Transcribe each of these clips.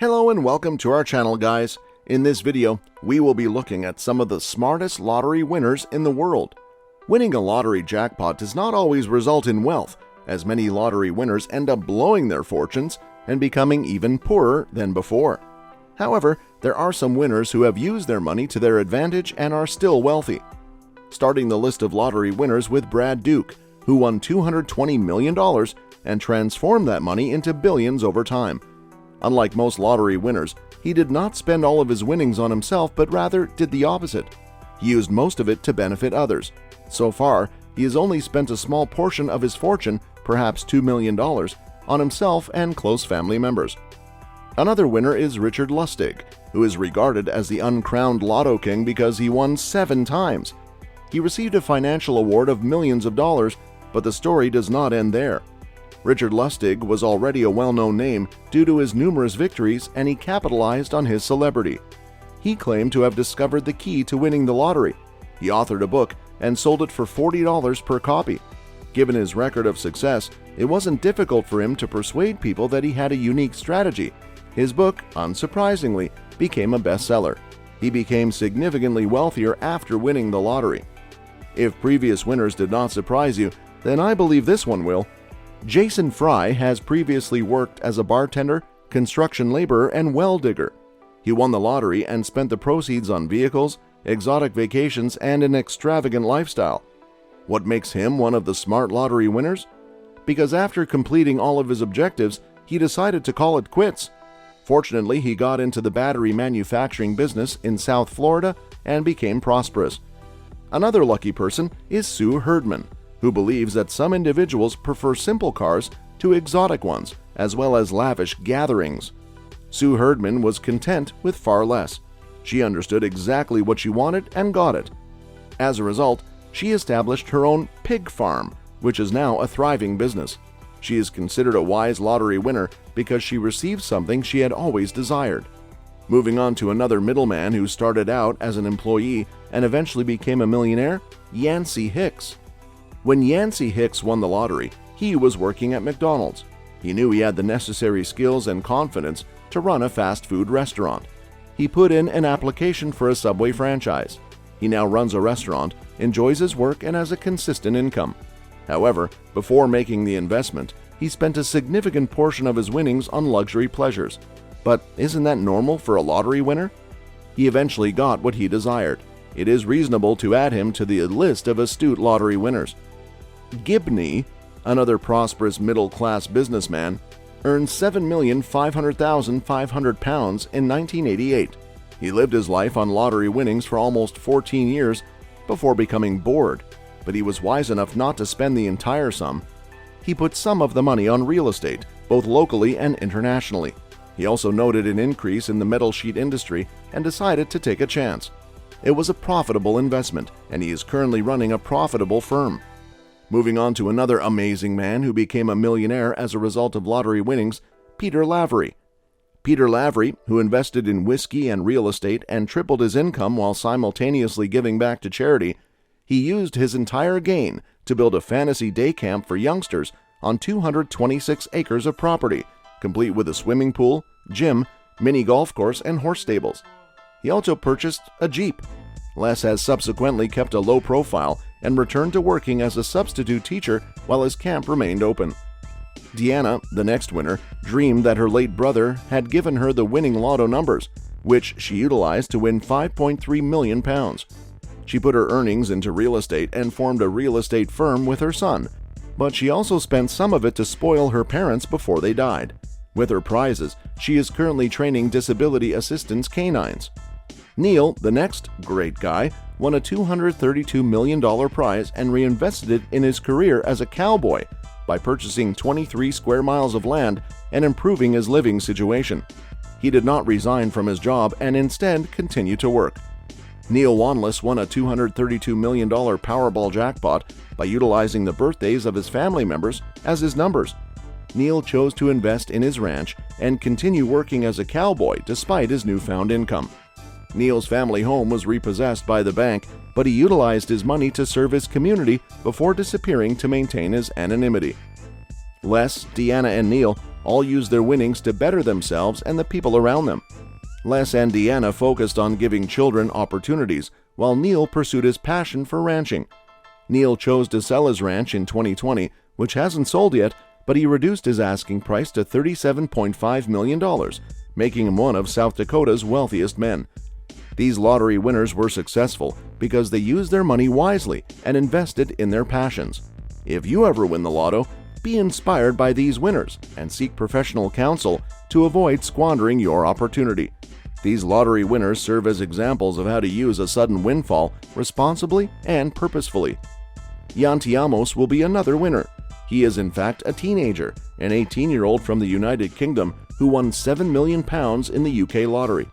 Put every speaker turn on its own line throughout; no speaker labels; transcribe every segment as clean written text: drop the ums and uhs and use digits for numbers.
Hello and welcome to our channel, guys. In this video, we will be looking at some of the smartest lottery winners in the world. Winning a lottery jackpot does not always result in wealth, as many lottery winners end up blowing their fortunes and becoming even poorer than before. However, there are some winners who have used their money to their advantage and are still wealthy. Starting the list of lottery winners with Brad Duke, who won $220 million and transformed that money into billions over time. Unlike most lottery winners, he did not spend all of his winnings on himself, but rather did the opposite. He used most of it to benefit others. So far, he has only spent a small portion of his fortune, perhaps $2 million, on himself and close family members. Another winner is Richard Lustig, who is regarded as the uncrowned lotto king because he won 7 times. He received a financial award of millions of dollars, but the story does not end there. Richard Lustig was already a well-known name due to his numerous victories, and he capitalized on his celebrity. He claimed to have discovered the key to winning the lottery. He authored a book and sold it for $40 per copy. Given his record of success, it wasn't difficult for him to persuade people that he had a unique strategy. His book, unsurprisingly, became a bestseller. He became significantly wealthier after winning the lottery. If previous winners did not surprise you, then I believe this one will. Jason Fry has previously worked as a bartender, construction laborer, and well digger. He won the lottery and spent the proceeds on vehicles, exotic vacations, and an extravagant lifestyle. What makes him one of the smart lottery winners? Because after completing all of his objectives, he decided to call it quits. Fortunately, he got into the battery manufacturing business in South Florida and became prosperous. Another lucky person is Sue Herdman, who believes that some individuals prefer simple cars to exotic ones, as well as lavish gatherings. Sue Herdman was content with far less. She understood exactly what she wanted and got it. As a result, she established her own pig farm, which is now a thriving business. She is considered a wise lottery winner because she received something she had always desired. Moving on to another middleman who started out as an employee and eventually became a millionaire, Yancey Hicks. When Yancey Hicks won the lottery, he was working at McDonald's. He knew he had the necessary skills and confidence to run a fast food restaurant. He put in an application for a Subway franchise. He now runs a restaurant, enjoys his work, and has a consistent income. However, before making the investment, he spent a significant portion of his winnings on luxury pleasures. But isn't that normal for a lottery winner? He eventually got what he desired. It is reasonable to add him to the list of astute lottery winners. Gibney, another prosperous middle-class businessman, earned £7,500,500 in 1988. He lived his life on lottery winnings for almost 14 years before becoming bored, but he was wise enough not to spend the entire sum. He put some of the money on real estate, both locally and internationally. He also noted an increase in the metal sheet industry and decided to take a chance. It was a profitable investment, and he is currently running a profitable firm. Moving on to another amazing man who became a millionaire as a result of lottery winnings, Peter Lavery. Peter Lavery, who invested in whiskey and real estate and tripled his income while simultaneously giving back to charity, he used his entire gain to build a fantasy day camp for youngsters on 226 acres of property, complete with a swimming pool, gym, mini golf course, and horse stables. He also purchased a Jeep. Les has subsequently kept a low profile and returned to working as a substitute teacher while his camp remained open. Deanna, the next winner, dreamed that her late brother had given her the winning lotto numbers, which she utilized to win £5.3 million. She put her earnings into real estate and formed a real estate firm with her son, but she also spent some of it to spoil her parents before they died. With her prizes, she is currently training disability assistance canines. Neil, the next great guy, won a $232 million prize and reinvested it in his career as a cowboy by purchasing 23 square miles of land and improving his living situation. He did not resign from his job and instead continued to work. Neil Wanless won a $232 million Powerball jackpot by utilizing the birthdays of his family members as his numbers. Neil chose to invest in his ranch and continue working as a cowboy despite his newfound income. Neil's family home was repossessed by the bank, but he utilized his money to serve his community before disappearing to maintain his anonymity. Les, Deanna, and Neil all use their winnings to better themselves and the people around them. Les and Deanna focused on giving children opportunities, while Neil pursued his passion for ranching. Neil chose to sell his ranch in 2020, which hasn't sold yet, but he reduced his asking price to $37.5 million, making him one of South Dakota's wealthiest men. These lottery winners were successful because they used their money wisely and invested in their passions. If you ever win the lotto, be inspired by these winners and seek professional counsel to avoid squandering your opportunity. These lottery winners serve as examples of how to use a sudden windfall responsibly and purposefully. Yanti Amos will be another winner. He is in fact a teenager, an 18-year-old from the United Kingdom who won £7 million in the UK lottery.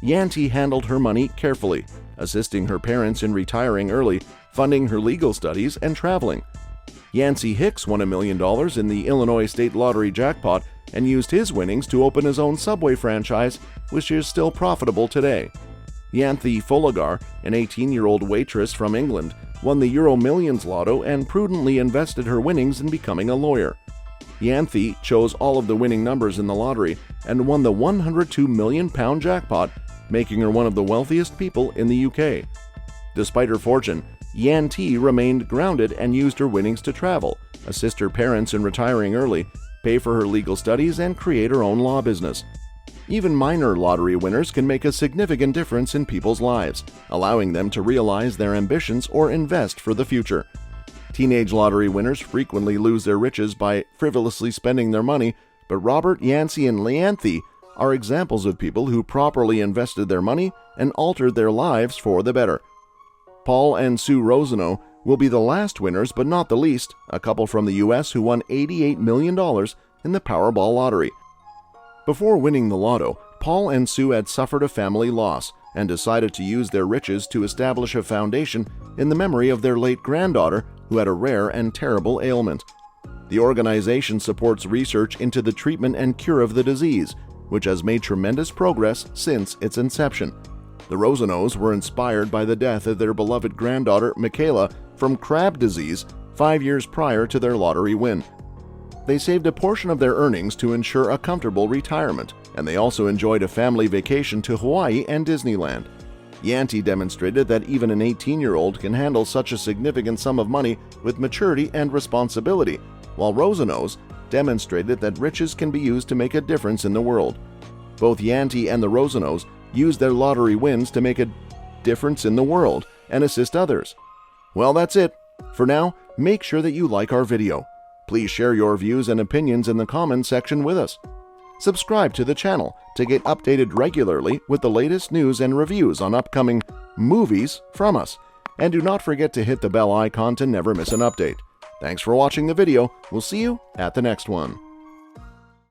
Yanti handled her money carefully, assisting her parents in retiring early, funding her legal studies, and traveling. Yancey Hicks won $1 million in the Illinois State Lottery jackpot and used his winnings to open his own Subway franchise, which is still profitable today. Yanthi Folagar, an 18-year-old waitress from England, won the Euro Millions lotto and prudently invested her winnings in becoming a lawyer. Yanthi chose all of the winning numbers in the lottery and won the £102 million jackpot, making her one of the wealthiest people in the UK. Despite her fortune, Yanti remained grounded and used her winnings to travel, assist her parents in retiring early, pay for her legal studies, and create her own law business. Even minor lottery winners can make a significant difference in people's lives, allowing them to realize their ambitions or invest for the future. Teenage lottery winners frequently lose their riches by frivolously spending their money, but Robert, Yancey, and Leanthi are examples of people who properly invested their money and altered their lives for the better. Paul and Sue Rosano will be the last winners, but not the least, a couple from the U.S. who won $88 million in the Powerball lottery. Before winning the lotto, Paul and Sue had suffered a family loss and decided to use their riches to establish a foundation in the memory of their late granddaughter who had a rare and terrible ailment. The organization supports research into the treatment and cure of the disease, which has made tremendous progress since its inception. The Rosanos were inspired by the death of their beloved granddaughter, Michaela, from crab disease 5 years prior to their lottery win. They saved a portion of their earnings to ensure a comfortable retirement, and they also enjoyed a family vacation to Hawaii and Disneyland. Yanti demonstrated that even an 18-year-old can handle such a significant sum of money with maturity and responsibility, while Rosanos demonstrated that riches can be used to make a difference in the world. Both Yanti and the Rosanos used their lottery wins to make a difference in the world and assist others. Well, that's it. For now, make sure that you like our video. Please share your views and opinions in the comments section with us. Subscribe to the channel to get updated regularly with the latest news and reviews on upcoming movies from us. And do not forget to hit the bell icon to never miss an update. Thanks for watching the video. We'll see you at the next one.